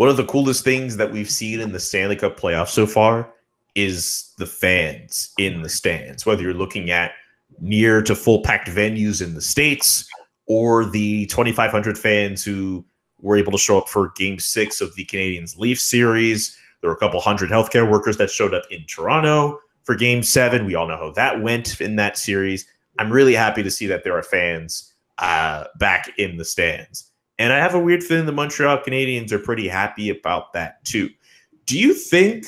one of the coolest things that we've seen in the Stanley Cup playoffs so far is the fans in the stands, whether you're looking at near to full packed venues in the States or the 2,500 fans who were able to show up for Game 6 of the Canadiens Leafs series. There were a couple hundred healthcare workers that showed up in Toronto for Game 7. We all know how that went in that series. I'm really happy to see that there are fans back in the stands. And I have a weird feeling the Montreal Canadiens are pretty happy about that too. Do you think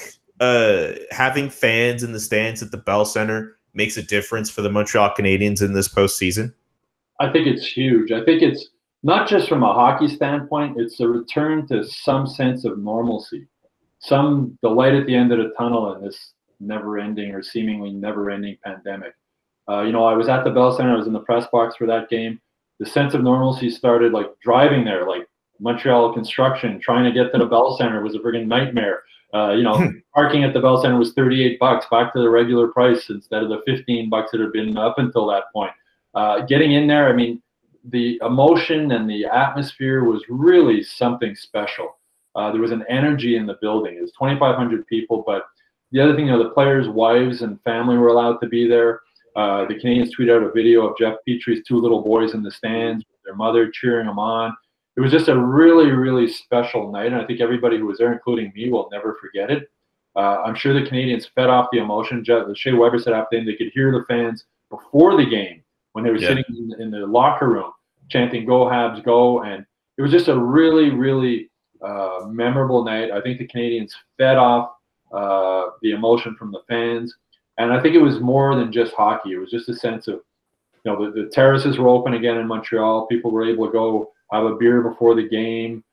having fans in the stands at the Bell Center makes a difference for the Montreal Canadiens in this postseason? I think it's huge. I think it's not just from a hockey standpoint, it's a return to some sense of normalcy, some delight at the end of the tunnel in this never-ending or seemingly never-ending pandemic. I was at the Bell Center. I was in the press box for that game. The sense of normalcy started like driving there, like Montreal construction, trying to get to the Bell Center was a friggin' nightmare. Parking at the Bell Center was $38, back to the regular price instead of the $15 that had been up until that point. Getting in there, I mean, the emotion and the atmosphere was really something special. There was an energy in the building. It was 2,500 people, but the other thing, the players' wives and family were allowed to be there. The Canadiens tweeted out a video of Jeff Petry's 2 little boys in the stands with their mother cheering them on. It was just a really, really special night, and I think everybody who was there, including me, will never forget it. I'm sure the Canadiens fed off the emotion. Shea Weber said after the game they could hear the fans before the game when they were sitting in the locker room chanting "Go Habs, go!" And it was just a really, really memorable night. I think the Canadiens fed off the emotion from the fans. And I think it was more than just hockey. It was just a sense of, the terraces were open again in Montreal. People were able to go have a beer before the game.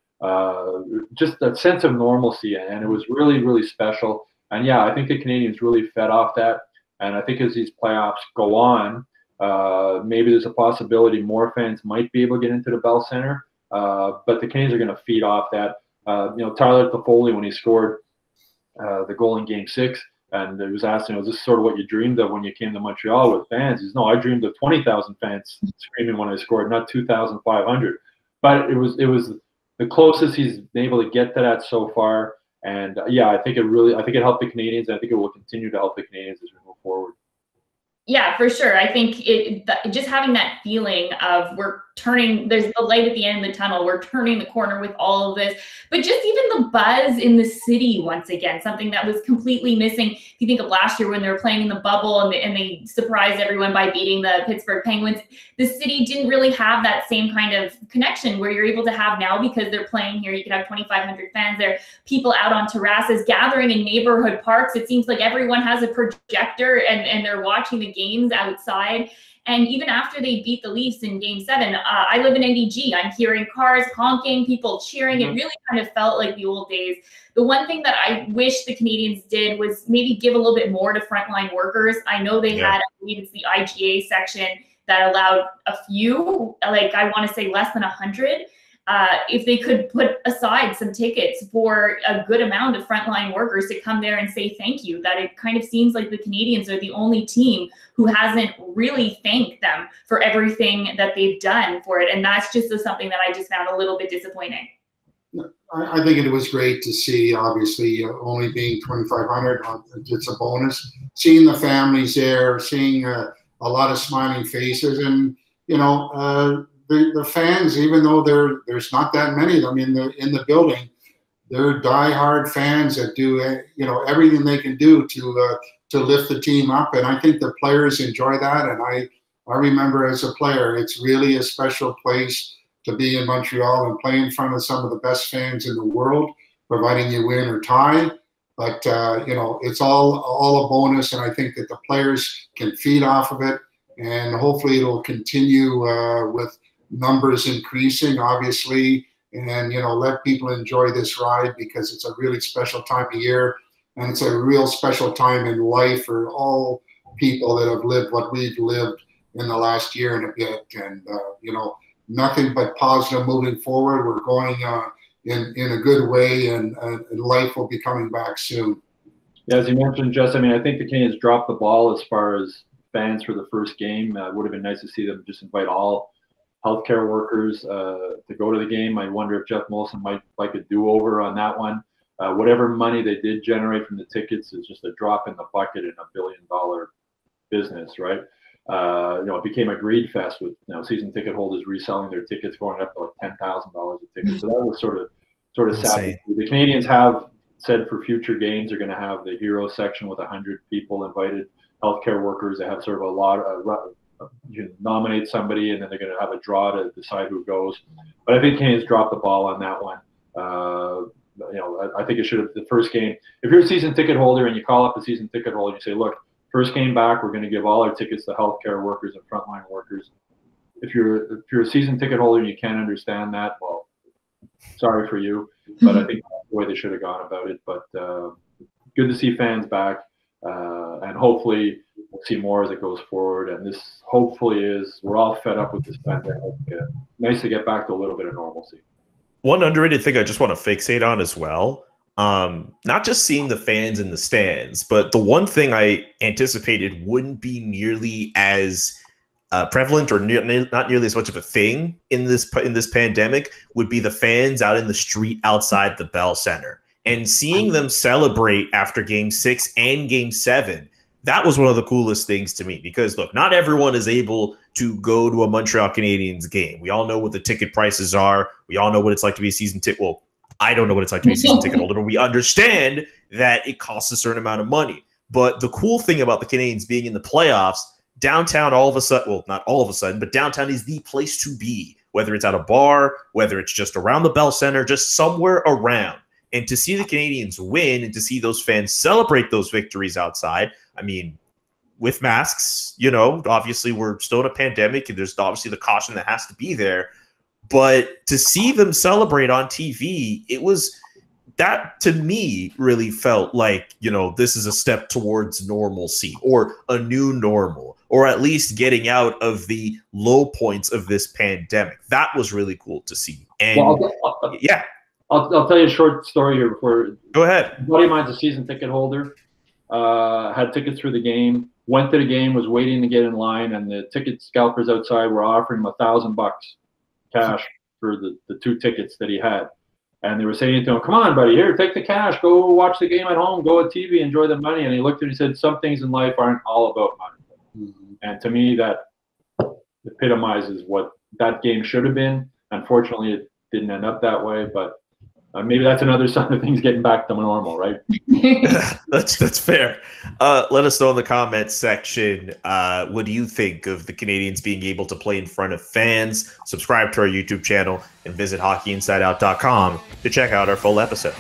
Just that sense of normalcy. And it was really, really special. And yeah, I think the Canadiens really fed off that. And I think as these playoffs go on, maybe there's a possibility more fans might be able to get into the Bell Center. But the Canadiens are going to feed off that. Tyler Toffoli, when he scored the goal in Game 6, and it was asked, is this sort of what you dreamed of when you came to Montreal with fans? He says, no, I dreamed of 20,000 fans screaming when I scored, not 2,500. But it was the closest he's been able to get to that so far. And I think it helped the Canadiens. I think it will continue to help the Canadiens as we move forward. Yeah, for sure. I think just having that feeling of there's the light at the end of the tunnel. We're turning the corner with all of this, but just even the buzz in the city once again, something that was completely missing. If you think of last year when they were playing in the bubble and they surprised everyone by beating the Pittsburgh Penguins, the city didn't really have that same kind of connection where you're able to have now because they're playing here. You could have 2,500 fans there, people out on terraces, gathering in neighborhood parks. It seems like everyone has a projector and they're watching the games outside. And even after they beat the Leafs in Game 7, I live in NDG. I'm hearing cars honking, people cheering. It really kind of felt like the old days. The one thing that I wish the Canadiens did was maybe give a little bit more to frontline workers. I know they had, I believe it's the IGA section that allowed a few, like I want to say less than 100. If they could put aside some tickets for a good amount of frontline workers to come there and say thank you, that it kind of seems like the Canadiens are the only team who hasn't really thanked them for everything that they've done for it. And that's just something that I just found a little bit disappointing. I think it was great to see, obviously, only being 2,500, it's a bonus. Seeing the families there, seeing a lot of smiling faces, and, the fans, even though there's not that many of them in the building, they're diehard fans that do everything they can do to lift the team up, and I think the players enjoy that. And I remember as a player, it's really a special place to be in Montreal and play in front of some of the best fans in the world, providing you win or tie. But it's all a bonus, and I think that the players can feed off of it, and hopefully it'll continue with numbers increasing, obviously, and let people enjoy this ride, because it's a really special time of year, and it's a real special time in life for all people that have lived what we've lived in the last year and a bit. And nothing but positive moving forward. We're going in a good way, and life will be coming back soon. Yeah, as you mentioned, Jess, I think the Canadiens dropped the ball as far as fans for the first game. It would have been nice to see them just invite all healthcare workers to go to the game. I wonder if Jeff Molson might like a do-over on that one. Whatever money they did generate from the tickets is just a drop in the bucket in a billion-dollar business, right? It became a greed fest with season ticket holders reselling their tickets, going up to like $10,000 a ticket. So that was sort of sad. The Canadiens have said for future games they're going to have the hero section with 100 people invited, healthcare workers. They have sort of a lot of you can nominate somebody and then they're going to have a draw to decide who goes. But I think Canadiens dropped the ball on that one. I think it should have, the first game, if you're a season ticket holder and you call up the season ticket holder, you say, look, first game back, we're going to give all our tickets to healthcare workers and frontline workers. If you're a season ticket holder and you can't understand that, well, sorry for you. But I think that's the way they should have gone about it. But good to see fans back, and hopefully we'll see more as it goes forward. And this hopefully we're all fed up with this pandemic. Nice to get back to a little bit of normalcy. One underrated thing I just want to fixate on as well, not just seeing the fans in the stands, but the one thing I anticipated wouldn't be nearly as prevalent or not nearly as much of a thing in this pandemic would be the fans out in the street outside the Bell Center, and seeing them celebrate after Game 6 and Game 7. That was one of the coolest things to me, because look, not everyone is able to go to a Montreal Canadiens game. We all know what the ticket prices are. We all know what it's like to be a season ticket. Well, I don't know what it's like to be a season ticket holder, but we understand that it costs a certain amount of money. But the cool thing about the Canadiens being in the playoffs, downtown all of a sudden, well, not all of a sudden, but downtown is the place to be, whether it's at a bar, whether it's just around the Bell Center, just somewhere around. And to see the Canadiens win and to see those fans celebrate those victories outside, I mean, with masks, obviously we're still in a pandemic and there's obviously the caution that has to be there. But to see them celebrate on TV, that to me really felt like, this is a step towards normalcy or a new normal, or at least getting out of the low points of this pandemic. That was really cool to see. And yeah. I'll tell you a short story here before. Go ahead. A buddy of mine's a season ticket holder, had tickets for the game, went to the game, was waiting to get in line, and the ticket scalpers outside were offering him $1,000 cash for the 2 tickets that he had. And they were saying to him, come on, buddy, here, take the cash, go watch the game at home, go at TV, enjoy the money. And he looked at it and he said, some things in life aren't all about money. Mm-hmm. And to me, that epitomizes what that game should have been. Unfortunately, it didn't end up that way, but maybe that's another sign of things getting back to normal, right? That's fair. Let us know in the comments section. What do you think of the Canadiens being able to play in front of fans? Subscribe to our YouTube channel and visit hockeyinsideout.com to check out our full episode.